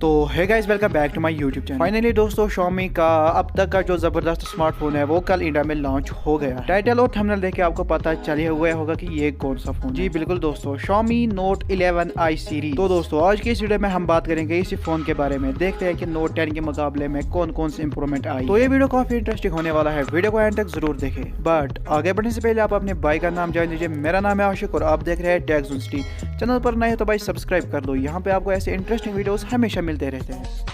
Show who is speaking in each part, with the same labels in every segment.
Speaker 1: तो है guys, welcome back to my YouTube channel. Finally दोस्तों, Xiaomi का अब तक का जो जबरदस्त स्मार्टफोन है वो कल इंडिया में लॉन्च हो गया। टाइटल और थंबनेल देख के आपको पता चल गया होगा कि ये कौन सा फोन। जी बिल्कुल दोस्तों, Xiaomi Note 11i सीरीज। तो दोस्तों आज की इस वीडियो में हम बात करेंगे इसी फोन के बारे में। देखते हैं कि Note 10 के मुकाबले में कौन कौन सी इंप्रूवमेंट आई। तो ये वीडियो काफी इंटरेस्टिंग होने वाला है, वीडियो को एंड तक जरूर देखें। बट आगे बढ़ने से पहले आप अपने भाई का नाम जान लीजिए। मेरा नाम है आशिक और आप देख रहे हैं टेक्ज़ोन। चैनल पर नए हो तो भाई सब्सक्राइब कर दो, यहाँ पे आपको ऐसे इंटरेस्टिंग वीडियोस हमेशा मिलते रहते हैं।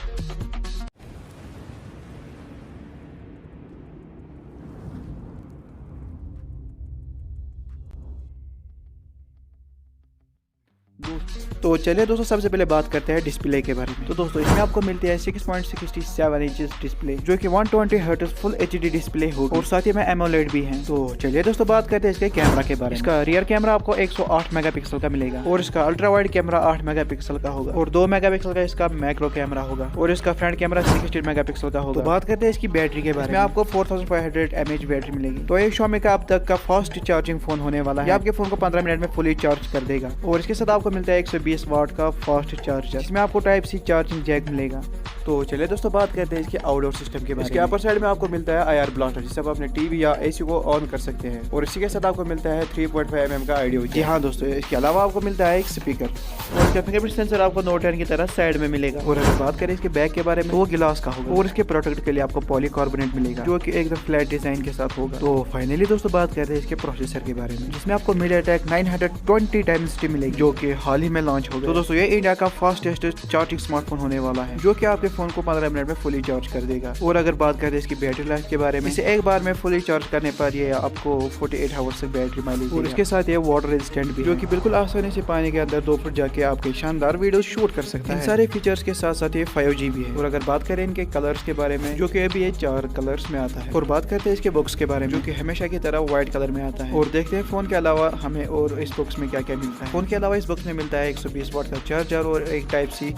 Speaker 1: तो चलिए दोस्तों, सबसे पहले बात करते हैं डिस्प्ले के बारे में। तो दोस्तों इसमें आपको मिलती है 6.67 इंचेस डिस्प्ले, जो कि 120 हर्ट्ज फुल एचडी डिस्प्ले होगी और साथ ही में एमोलेड भी है। तो चलिए दोस्तों बात करते हैं इसके कैमरा के बारे में। इसका रियर कैमरा आपको 108 मेगापिक्सल का मिलेगा और इसका अल्ट्रा वाइड कैमरा 8 मेगापिक्सल का होगा और 2 मेगापिक्सल का इसका मैक्रो कैमरा होगा और इसका फ्रंट कैमरा 16 मेगापिक्सल का होगा। तो बात करते हैं इसकी बैटरी के बारे में। आपको 4500 mAh बैटरी मिलेगी। तो ये Xiaomi का अब तक का फास्ट चार्जिंग फोन होने वाला है। आपके फोन को 15 मिनट में फुली चार्ज कर देगा और इसके साथ आपको मिलता है 120 वाट का फास्ट चार्जर। इसमें आपको टाइप सी चार्जिंग जैक मिलेगा। तो चलिए दोस्तों बात करते हैं इसके आउटडोर सिस्टम के बारे में। इसके अपर साइड में आपको मिलता है आईआर ब्लास्टर, जिससे आप अपने टीवी या एसी को ऑन कर सकते हैं और इसी के साथ आपको मिलता है 3.5 mm का ऑडियो। जी हाँ दोस्तों, इसके अलावा आपको मिलता है एक स्पीकर और इसका फिंगरप्रिंट सेंसर आपको Note 10 की तरह साइड में मिलेगा। और अगर बात करें इसके बैक के बारे में, वो गिलास का होगा और इसके प्रोटेक्ट के लिए आपको पॉलीकार्बोनेट मिलेगा, जो कि एकदम फ्लैट डिजाइन के साथ होगा। तो फाइनली दोस्तों बात करते हैं इसके प्रोसेसर के बारे में, जिसमें आपको MediaTek 920 Dimensity मिलेगी, जो कि हाल ही में लॉन्च हो गया। तो दोस्तों ये इंडिया का फास्टेस्ट चार्जिंग स्मार्टफोन होने वाला है, जो कि आपके फोन को 15 मिनट में फुली चार्ज कर देगा। और अगर बात करें इसकी बैटरी लाइफ के बारे में, इसे एक बार में फुली चार्ज करने पर ये आपको 48 आवर्स तक बैटरी माइलेज और इसके साथ ये वाटर रेजिस्टेंट भी, जो कि बिल्कुल आसानी से पानी के अंदर 2 फुट जाके आपके शानदार वीडियो शूट कर सकता है। इन सारे फीचर्स के साथ साथ ये 5G भी है। और अगर बात करें इनके कलर्स के बारे में, जो कि अभी ये 4 कलर्स में आता है। और बात करते हैं इसके बॉक्स के बारे में, जो कि हमेशा की तरह व्हाइट कलर में आता है। और देखते हैं फोन के अलावा हमें और इस बॉक्स में क्या क्या मिलता है। फोन के अलावा इस बॉक्स में मिलता है 120 वाट का चार्जर और एक टाइप सी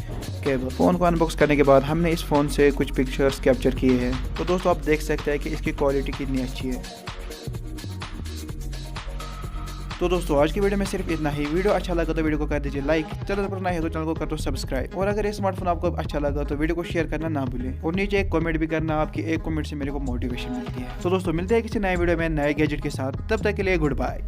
Speaker 1: केबल। फोन को अनबॉक्स करने के बाद हमने इस फोन से कुछ पिक्चर्स कैप्चर किए हैं। तो दोस्तों आप देख सकते हैं कि इसकी क्वालिटी कितनी अच्छी है। तो दोस्तों आज की वीडियो में सिर्फ इतना ही। वीडियो अच्छा लगा तो वीडियो को कर दीजिए लाइक, चैनल पर नए हो तो चैनल को कर दो सब्सक्राइब। और अगर ये स्मार्टफोन आपको अच्छा लगा तो वीडियो को शेयर करना ना भूलें और नीचे एक कमेंट भी करना। आपकी एक कमेंट से मेरे को मोटिवेशन मिलती है। तो दोस्तों मिलते हैं किसी नए वीडियो में नए गैजेट के साथ, तब तक के लिए गुड बाय।